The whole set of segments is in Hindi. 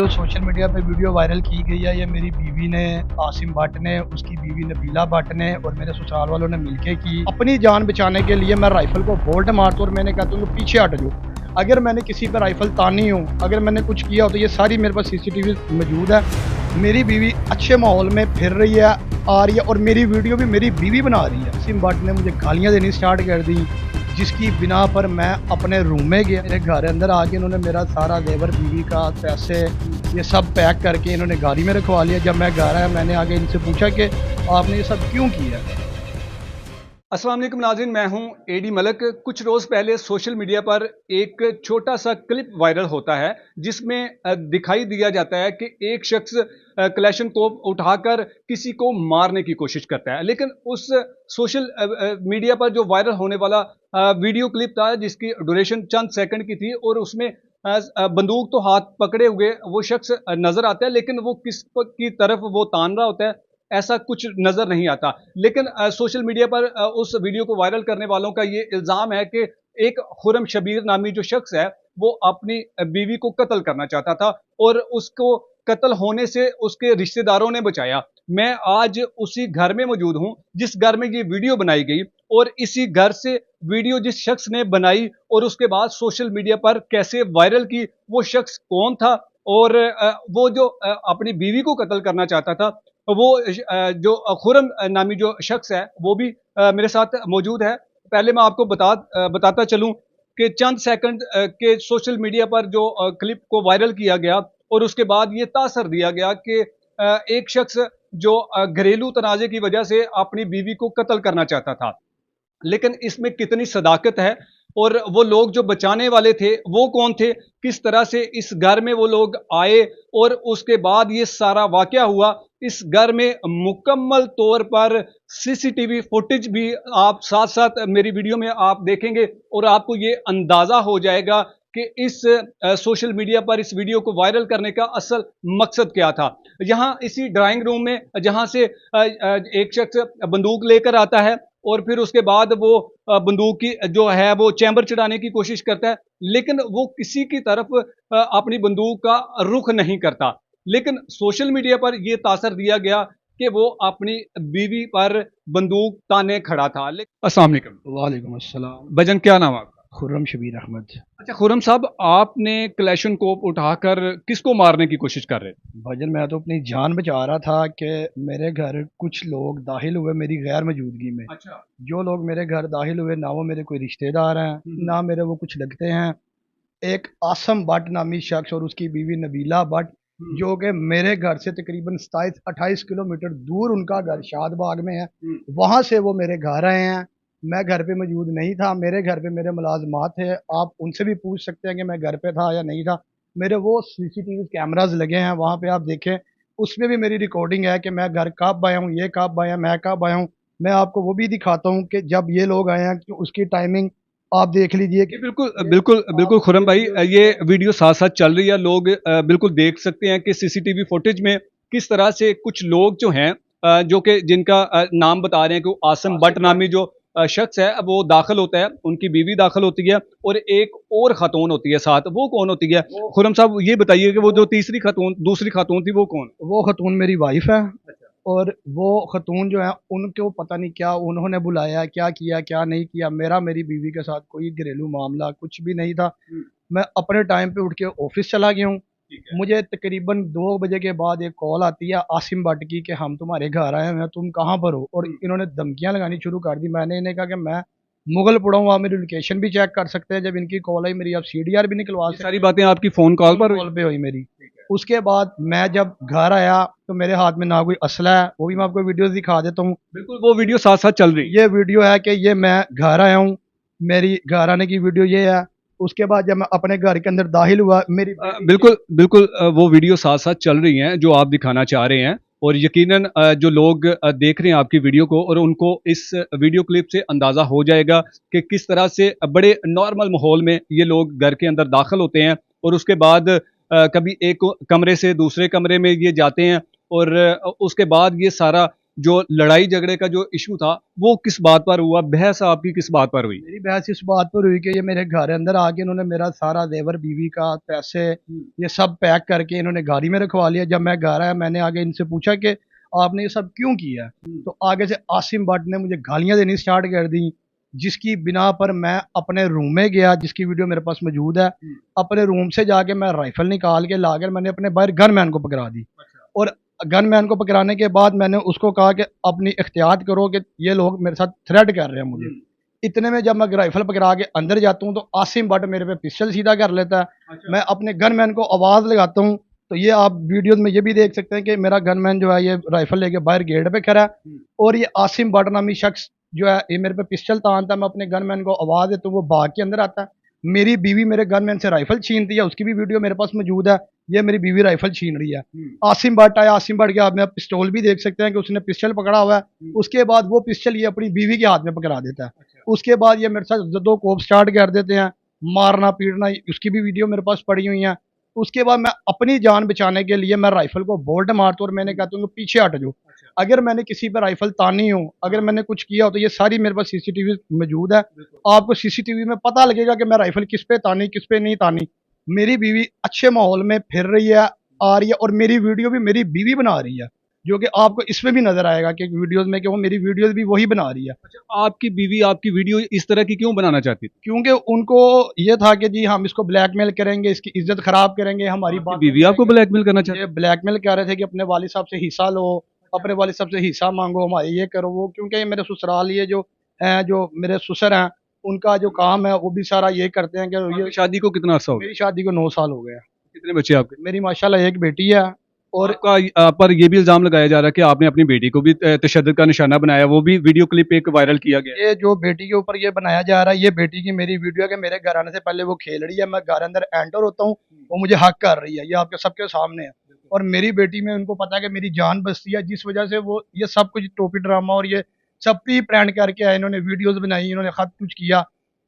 सोशल मीडिया पे वीडियो वायरल की गई है, ये मेरी बीवी ने, आसिम भट्ट ने, उसकी बीवी नबीला भट्ट ने और मेरे ससुराल वालों ने मिलके की। अपनी जान बचाने के लिए मैं राइफल को बोल्ट मारता और मैंने कहा तुम पीछे हट जाओ। अगर मैंने किसी पर राइफल तानी हो, अगर मैंने कुछ किया हो तो ये सारी मेरे पास सीसीटीवी मौजूद है। मेरी बीवी अच्छे माहौल में फिर रही है, आ रही है और मेरी वीडियो भी मेरी बीवी बना रही है। आसिम भट्ट ने मुझे गालियाँ देनी स्टार्ट कर दी, जिसकी बिना पर मैं अपने रूम में गया। मेरे घर अंदर आके इन्होंने मेरा सारा जेवर, बीवी का पैसे, ये सब पैक करके इन्होंने गाड़ी में रखवा लिया। जब मैं घर आया मैंने आगे इनसे पूछा कि आपने ये सब क्यों किया। अस्सलाम वालेकुम नाज़रीन, मैं हूं एडी मलक। कुछ रोज़ पहले सोशल मीडिया पर एक छोटा सा क्लिप वायरल होता है जिसमें दिखाई दिया जाता है कि एक शख्स कलेशनकोफ उठाकर किसी को मारने की कोशिश करता है। लेकिन उस सोशल मीडिया पर जो वायरल होने वाला वीडियो क्लिप था जिसकी ड्यूरेशन चंद सेकंड की थी और उसमें बंदूक तो हाथ पकड़े हुए वो शख्स नजर आता है, लेकिन वो किस की तरफ वो तान रहा होता है ऐसा कुछ नजर नहीं आता। लेकिन सोशल मीडिया पर उस वीडियो को वायरल करने वालों का ये इल्जाम है कि एक खुरम शबीर नामी जो शख्स है वो अपनी बीवी को कत्ल करना चाहता था और उसको कत्ल होने से उसके रिश्तेदारों ने बचाया। मैं आज उसी घर में मौजूद हूं जिस घर में ये वीडियो बनाई गई और इसी घर से वीडियो जिस शख्स ने बनाई और उसके बाद सोशल मीडिया पर कैसे वायरल की, वो शख्स कौन था और वो जो अपनी बीवी को कत्ल करना चाहता था वो जो खुरम नामी जो शख्स है वो भी मेरे साथ मौजूद है। पहले मैं आपको बताता चलूं कि चंद सेकंड के सोशल मीडिया पर जो क्लिप को वायरल किया गया और उसके बाद ये तासर दिया गया कि एक शख्स जो घरेलू तनाजे की वजह से अपनी बीवी को कत्ल करना चाहता था। लेकिन इसमें कितनी सदाकत है और वो लोग जो बचाने वाले थे वो कौन थे, किस तरह से इस घर में वो लोग आए और उसके बाद ये सारा वाकया हुआ। इस घर में मुकम्मल तौर पर सीसीटीवी फुटेज भी आप साथ साथ मेरी वीडियो में आप देखेंगे और आपको ये अंदाजा हो जाएगा कि इस सोशल मीडिया पर इस वीडियो को वायरल करने का असल मकसद क्या था। यहाँ इसी ड्राइंग रूम में जहाँ से एक शख्स बंदूक लेकर आता है और फिर उसके बाद वो बंदूक की जो है वो चैम्बर चढ़ाने की कोशिश करता है, लेकिन वो किसी की तरफ अपनी बंदूक का रुख नहीं करता। लेकिन सोशल मीडिया पर यह तासर दिया गया कि वो अपनी बीवी पर बंदूक ताने खड़ा था। अस्सलाम वालेकुम। वालेकुम अस्सलाम। भजन क्या नाम है आपका? खुर्रम शबीर अहमद। अच्छा खुर्रम साहब, आपने क्लैशनकोफ उठाकर किसको मारने की कोशिश कर रहे थे? भजन मैं तो अपनी जान बचा रहा था कि मेरे घर कुछ लोग दाखिल हुए मेरी गैर मौजूदगी में। अच्छा। जो लोग मेरे घर दाखिल हुए ना वो मेरे कोई रिश्तेदार हैं ना मेरे वो कुछ लगते हैं। एक आसम भट्ट नामी शख्स और उसकी बीवी नबीला भट्ट, जो कि मेरे घर से तकरीबन 27-28 किलोमीटर दूर उनका घर शादबाग में है, वहाँ से वो मेरे घर आए हैं। मैं घर पे मौजूद नहीं था, मेरे घर पे मेरे मुलाजमात थे, आप उनसे भी पूछ सकते हैं कि मैं घर पे था या नहीं था। मेरे वो सीसीटीवी कैमराज लगे हैं, वहाँ पे आप देखें, उसमें भी मेरी रिकॉर्डिंग है कि मैं घर कब आया हूँ, ये कब आया, मैं कब आया हूँ। मैं आपको वो भी दिखाता हूँ कि जब ये लोग आए हैं कि उसकी टाइमिंग आप देख लीजिए कि बिल्कुल बिल्कुल बिल्कुल खुरम भाई, ये वीडियो साथ साथ चल रही है, लोग बिल्कुल देख सकते हैं कि सीसीटीवी फुटेज में किस तरह से कुछ लोग जो हैं जो कि जिनका नाम बता रहे हैं कि आसम भट्ट नामी जो शख्स है वो दाखिल होता है, उनकी बीवी दाखिल होती है और एक और खातून होती है साथ। वो कौन होती है खुरम साहब, ये बताइए कि वो जो दूसरी खातून थी वो कौन? वो खातून मेरी वाइफ है और वो खतून जो है उनको पता नहीं क्या उन्होंने बुलाया, क्या किया क्या नहीं किया। मेरी बीवी के साथ कोई घरेलू मामला कुछ भी नहीं था। मैं अपने टाइम पे उठ के ऑफिस चला गया हूँ। मुझे तकरीबन 2 बजे के बाद एक कॉल आती है आसिम भट्ट की कि हम तुम्हारे घर आए हैं, तुम कहाँ पर हो, और इन्होंने धमकियां लगानी शुरू कर दी। मैंने इन्हें कहा कि मैं मुगलपुरा हूँ, आप मेरी लोकेशन भी चेक कर सकते हैं। जब इनकी कॉल आई मेरी, आप CDR भी निकलवा सकते। सारी बातें आपकी फोन कॉल पे हुई मेरी। उसके बाद मैं जब घर आया तो मेरे हाथ में ना कोई असला है, वो भी मैं आपको वीडियोस दिखा देता हूँ। बिल्कुल वो वीडियो साथ साथ चल रही है। ये वीडियो है कि ये मैं घर आया हूँ, मेरी घर आने की वीडियो ये है। उसके बाद जब मैं अपने घर के अंदर दाखिल हुआ मेरी बिल्कुल बिल्कुल वो वीडियो साथ साथ चल रही हैं जो आप दिखाना चाह रहे हैं और यकीनन जो लोग देख रहे हैं आपकी वीडियो को और उनको इस वीडियो क्लिप से अंदाज़ा हो जाएगा कि किस तरह से बड़े नॉर्मल माहौल में ये लोग घर के अंदर दाखिल होते हैं और उसके बाद कभी एक कमरे से दूसरे कमरे में ये जाते हैं और उसके बाद ये सारा जो लड़ाई झगड़े का जो इशू था वो किस बात पर हुआ, बहस आपकी किस बात पर हुई? मेरी बहस इस बात पर हुई कि ये मेरे घर अंदर आके इन्होंने मेरा सारा जेवर बीवी का पैसे ये सब पैक करके इन्होंने गाड़ी में रखवा लिया। जब मैं घर आया मैंने आगे इनसे पूछा कि आपने ये सब क्यों किया है? तो आगे से आसिम भट्ट ने मुझे गालियां देनी स्टार्ट कर दी, जिसकी बिना पर मैं अपने रूम में गया, जिसकी वीडियो मेरे पास मौजूद है। अपने रूम से जाके मैं राइफल निकाल के लाकर मैंने अपने बाहर गनमैन को पकड़ा दी। और गनमैन को पकड़ाने के बाद मैंने उसको कहा कि अपनी एहतियात करो कि ये लोग मेरे साथ थ्रेट कर रहे हैं मुझे। इतने में जब मैं राइफल पकड़ा के अंदर जाता हूँ तो आसिम भट्ट मेरे पे पिस्टल सीधा कर लेता है। मैं अपने गनमैन को आवाज़ लगाता हूँ तो ये आप वीडियो में ये भी देख सकते हैं कि मेरा गनमैन जो है ये राइफल लेके बाहर गेट पे खड़ा है और ये आसिम भट्ट नामी शख्स जो है ये मेरे पे पिस्टल तानता है। मैं अपने गनमैन को आवाज़ देता हूँ, वो भाग के अंदर आता है। मेरी बीवी मेरे गनमैन से राइफल छीनती है, उसकी भी वीडियो मेरे पास मौजूद है। ये मेरी बीवी राइफल छीन रही है। आसिम भट्ट आया, आसिम भट्ट के हाथ में आप पिस्टल भी देख सकते हैं कि उसने पिस्टल पकड़ा हुआ है। उसके बाद वो पिस्टल ये अपनी बीवी के हाथ में पकड़ा देता है। उसके बाद ये मेरे साथ जद्दोकोब स्टार्ट कर देते हैं, मारना पीटना, उसकी भी वीडियो मेरे पास पड़ी हुई है। उसके बाद मैं अपनी जान बचाने के लिए मैं राइफल को बोल्ट मारता हूँ और मैंने कहता हूँ कि पीछे हट जाओ। अगर मैंने किसी पर राइफल तानी हो, अगर मैंने कुछ किया हो तो ये सारी मेरे पास सीसीटीवी मौजूद है। आपको सीसीटीवी में पता लगेगा कि मैं राइफल किस पे तानी किस पे नहीं तानी। मेरी बीवी अच्छे माहौल में फिर रही है, आ रही है और मेरी वीडियो भी मेरी बीवी बना रही है, जो कि आपको इसमें भी नजर आएगा कि वीडियोस में कि वो मेरी वीडियोस भी वही बना रही है। अच्छा, आपकी बीवी आपकी वीडियो इस तरह की क्यों बनाना चाहती थी? क्योंकि उनको ये था कि जी हम इसको ब्लैकमेल करेंगे, इसकी इज्जत खराब करेंगे, हमारी आपकी बात बीवी आपको ब्लैकमेल करना चाहती? ये ब्लैकमेल कर रहे थे कि अपने वालिद साहब से हिस्सा लो, अपने वालिद साहब से हिस्सा मांगो, हमारे ये करो वो। क्योंकि ये मेरे ससुराल ये जो हैं, जो मेरे ससुर हैं, उनका जो काम है वो भी सारा ये करते हैं कि ये। आपकी शादी को कितना अर्सा हो गया? मेरी शादी को 9 साल हो गया। कितने बच्चे आपके? मेरी माशाल्लाह एक बेटी है। और आपका पर ये भी इल्जाम लगाया जा रहा है कि आपने अपनी बेटी को भी तशद्दुद का निशाना बनाया, वो भी वीडियो क्लिप एक वायरल किया गया है। ये जो बेटी के ऊपर ये बनाया जा रहा है, ये बेटी की मेरी वीडियो है कि मेरे घर आने से पहले वो खेल रही है, मैं घर अंदर एंटर होता हूँ, वो मुझे हक कर रही है। ये आपके सबके सामने है। और मेरी बेटी में उनको पता है कि मेरी जान बचती है, जिस वजह से वो ये सब कुछ टोपी ड्रामा और ये सब भी प्लान करके आए। इन्होंने वीडियोस बनाई, इन्होंने खत कुछ किया,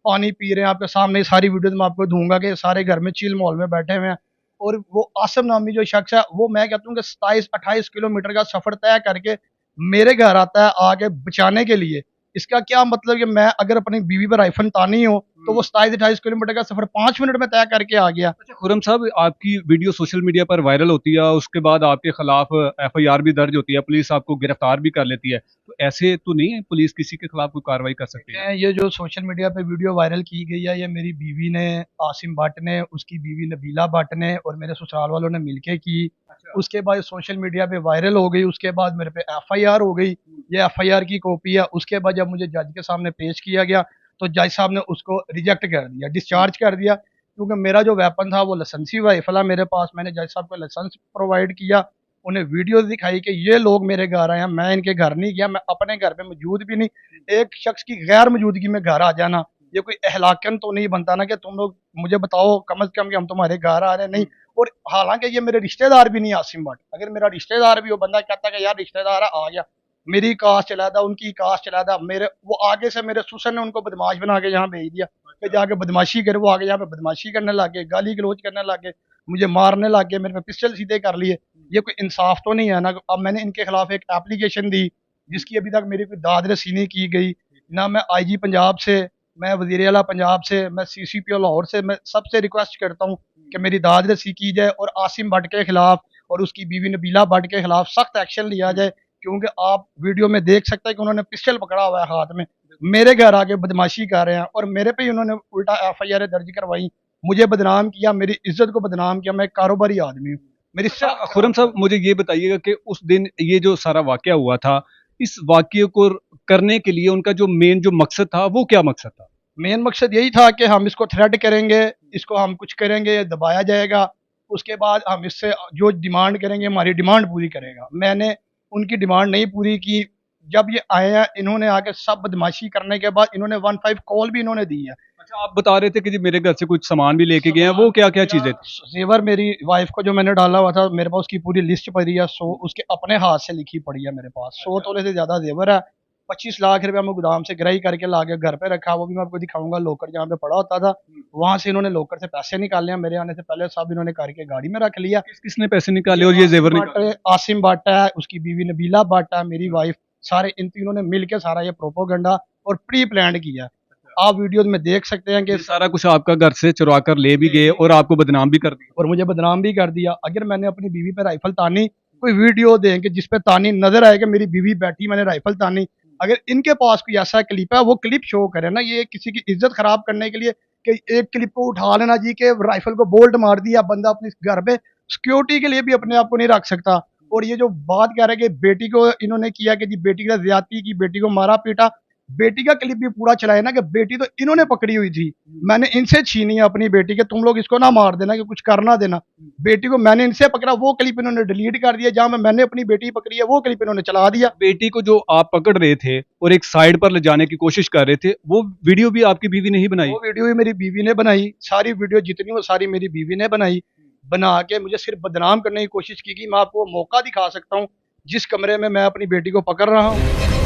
पानी पी रहे हैं आपके सामने। सारी वीडियोस मैं आपको दूंगा कि सारे घर में चिल माहौल में बैठे हुए हैं। और वो आसिम नामी जो शख्स है, वो मैं कहता हूँ कि 27-28 किलोमीटर का सफर तय करके मेरे घर आता है आगे बचाने के लिए। इसका क्या मतलब कि मैं अगर अपनी बीवी पर राइफल तानी हो तो वो 27-28 किलोमीटर का सफर 5 मिनट में तय करके आ गया। अच्छा खुर्रम साहब, आपकी वीडियो सोशल मीडिया पर वायरल होती है, उसके बाद आपके खिलाफ एफआईआर भी दर्ज होती है, पुलिस आपको गिरफ्तार भी कर लेती है, तो ऐसे तो नहीं है पुलिस किसी के खिलाफ कोई कार्रवाई कर सकती है? ये जो सोशल मीडिया पे वीडियो वायरल की गई है, ये मेरी बीवी ने, आसिम भट्ट ने, उसकी बीवी नबीला भट्ट ने और मेरे ससुराल वालों ने मिलके की। उसके बाद सोशल मीडिया पे वायरल हो गई, उसके बाद मेरे पे एफआईआर हो गई। ये एफआईआर की कॉपी है। उसके बाद जब मुझे जज के सामने पेश किया गया तो जज साहब ने उसको रिजेक्ट कर दिया, डिस्चार्ज कर दिया। क्योंकि मेरा जो वेपन था वो लाइसेंसी राइफल है मेरे पास। मैंने जज साहब को लाइसेंस प्रोवाइड किया, उन्हें वीडियोस दिखाई कि ये लोग मेरे घर आए हैं, मैं इनके घर नहीं गया, मैं अपने घर पे मौजूद भी नहीं। एक शख्स की गैर मौजूदगी में घर आ जाना, ये कोई अहलाकन तो नहीं बनता ना कि तुम लोग मुझे बताओ कम से कम कि हम तुम्हारे घर आ रहे हैं। नहीं। और हालांकि ये मेरे रिश्तेदार भी नहीं आसिम भट्ट। अगर मेरा रिश्तेदार भी हो, बंदा कहता है कि यार रिश्तेदार आ गया, मेरी कास्ट चला था, उनकी कास्ट चला था, मेरे वो आगे से मेरे ससुर ने उनको बदमाश बना के यहाँ भेज दिया कि जाके बदमाशी करे। वो आगे यहाँ पे बदमाशी करने लग गए, गाली गलौज करने लग गए, मुझे मारने लग गए, मेरे पे पिस्टल सीधे कर लिए। ये कोई इंसाफ तो नहीं है ना। अब मैंने इनके खिलाफ एक एप्लीकेशन दी जिसकी अभी तक मेरी कोई दाद रसी नहीं की गई। ना मैं आईजी पंजाब से, मैं वजीर आला पंजाब से, मैं सीसीपीओ लाहौर से, मैं सबसे रिक्वेस्ट करता हूँ कि मेरी दाद रसी की जाए और आसिम भट्ट के खिलाफ और उसकी बीवी नबीला भट्ट के खिलाफ सख्त एक्शन लिया जाए। क्योंकि आप वीडियो में देख सकते हैं कि उन्होंने पिस्टल पकड़ा हुआ है हाथ में, मेरे घर आके बदमाशी कर रहे हैं और मेरे पे ही उन्होंने उल्टा एफआईआर दर्ज करवाई, मुझे बदनाम किया, मेरी इज्जत को बदनाम किया। मैं एक कारोबारी आदमी हूँ। मेरी खुर्रम साहब, मुझे ये बताइएगा कि उस दिन ये जो सारा वाकया हुआ था, इस वाकये को करने के लिए उनका जो मेन जो मकसद था वो क्या मकसद था? मेन मकसद यही था कि हम इसको थ्रेट करेंगे, इसको हम कुछ करेंगे, दबाया जाएगा, उसके बाद हम इससे जो डिमांड करेंगे हमारी डिमांड पूरी करेगा। मैंने उनकी डिमांड नहीं पूरी की। जब ये आए हैं, इन्होंने आके सब बदमाशी करने के बाद इन्होंने 15 कॉल भी इन्होंने दी है। अच्छा, आप बता रहे थे कि जी मेरे घर से कुछ सामान भी लेके गए हैं, वो क्या क्या चीजें थी? जेवर मेरी वाइफ को जो मैंने डाला हुआ था, मेरे पास उसकी पूरी लिस्ट पड़ी है। 100 उसके अपने हाथ से लिखी पड़ी है मेरे पास। 100 तोले से ज़्यादा जेवर है, 25 लाख रुपया मैं गोदाम से गिराई करके ला के घर पे रखा, वो भी मैं आपको दिखाऊंगा। लॉकर जहाँ पे पड़ा होता था, वहां से इन्होंने लॉकर से पैसे निकाले हैं मेरे आने से पहले, सब इन्होंने करके गाड़ी में रख लिया। किसने पैसे निकाले और ये जेवर निकाले? आसिम भट्ट है, उसकी बीवी नबीला भट्ट है, मेरी वाइफ, सारे इन तीनों ने मिलकर सारा ये प्रोपोगंडा और प्री प्लान किया। आप वीडियोज में देख सकते हैं कि सारा कुछ आपका घर से चुरा कर ले भी गए और आपको बदनाम भी कर दिया। और मुझे बदनाम भी कर दिया। अगर मैंने अपनी बीवी पे राइफल तानी, कोई वीडियो देंगे जिसपे तानी नजर आए कि मेरी बीवी बैठी मैंने राइफल तानी, अगर इनके पास कोई ऐसा क्लिप है वो क्लिप शो करे ना। ये किसी की इज्जत खराब करने के लिए कि एक क्लिप को उठा लेना जी के राइफल को बोल्ट मार दिया, बंदा अपने घर पे सिक्योरिटी के लिए भी अपने आप को नहीं रख सकता। और ये जो बात कह रहे हैं कि बेटी को इन्होंने किया कि जी बेटी का ज्यादती की, बेटी को मारा पीटा, बेटी का क्लिप भी पूरा चलाए ना कि बेटी तो इन्होंने पकड़ी हुई थी, मैंने इनसे छीनी है अपनी बेटी के, तुम लोग इसको ना मार देना कि कुछ करना देना। बेटी को मैंने इनसे पकड़ा, वो क्लिप इन्होंने डिलीट कर दिया। जहां मैंने अपनी बेटी पकड़ी है वो क्लिप इन्होंने चला दिया। बेटी को जो आप पकड़ रहे थे और एक साइड पर ले जाने की कोशिश कर रहे थे, वो वीडियो भी आपकी बीवी ने ही बनाई? वो वीडियो भी मेरी बीवी ने बनाई, सारी वीडियो जितनी वो सारी मेरी बीवी ने बनाई। बना के मुझे सिर्फ बदनाम करने की कोशिश की। मैं आपको मौका दिखा सकता हूँ जिस कमरे में मैं अपनी बेटी को पकड़ रहा हूँ।